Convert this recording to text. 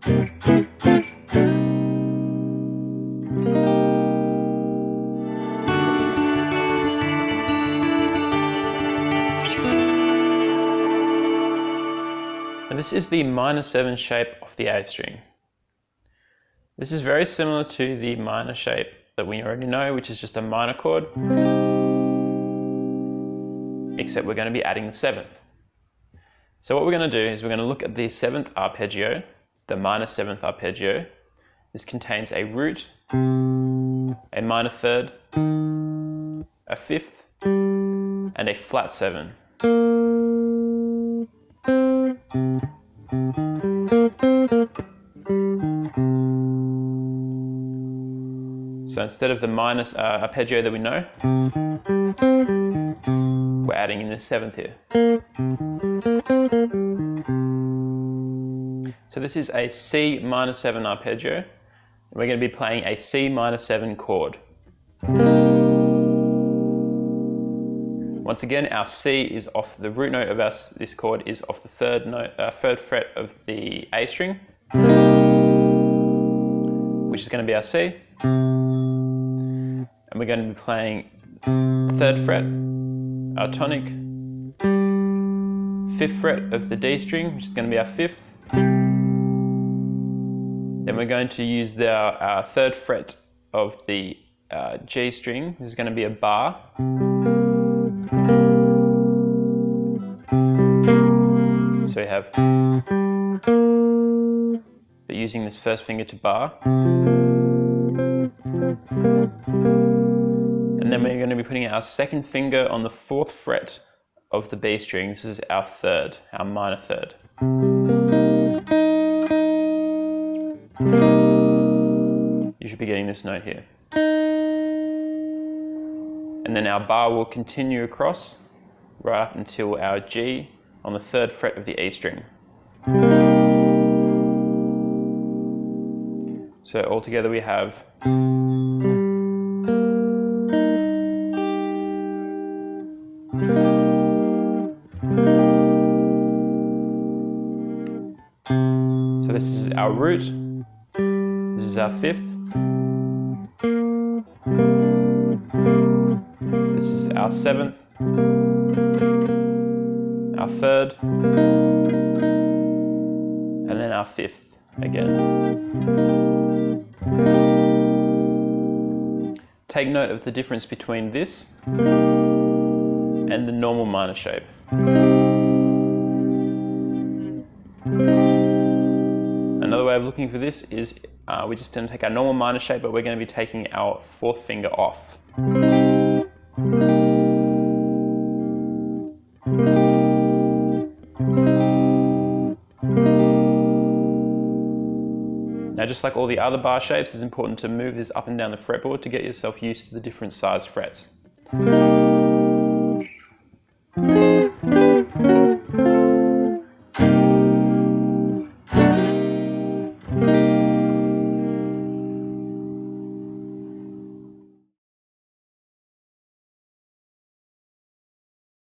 And this is the minor 7 shape of the A string. This is very similar to the minor shape that we already know, which is just a minor chord, except we're going to be adding the 7th. So what we're going to do is we're going to look at the 7th arpeggio, the minor 7th arpeggio. This contains a root, a minor 3rd, a 5th, and a flat 7. So instead of the minor arpeggio that we know, we're adding in the 7th here. So this is a C minor 7 arpeggio, and we're going to be playing a C minor 7 chord. Once again, our C is off the root note of this chord is off the 3rd fret of the A string, which is going to be our C. And we're going to be playing 3rd fret, our tonic, 5th fret of the D string, which is going to be our 5th. Then we're going to use our 3rd fret of the G string. This is going to be a bar. So we have, but using this first finger to bar. And then we're going to be putting our 2nd finger on the 4th fret of the B string. This is our 3rd, our minor 3rd. You should be getting this note here. And then our bar will continue across right up until our G on the 3rd fret of the E string. So altogether we have so this is our root, this is our 5th, this is our 7th, our 3rd, and then our 5th again. Take note of the difference between this and the normal minor shape. Another way of looking for this is we just didn't take our normal minor shape, but we're going to be taking our 4th finger off. Now, just like all the other bar shapes, it's important to move this up and down the fretboard to get yourself used to the different size frets.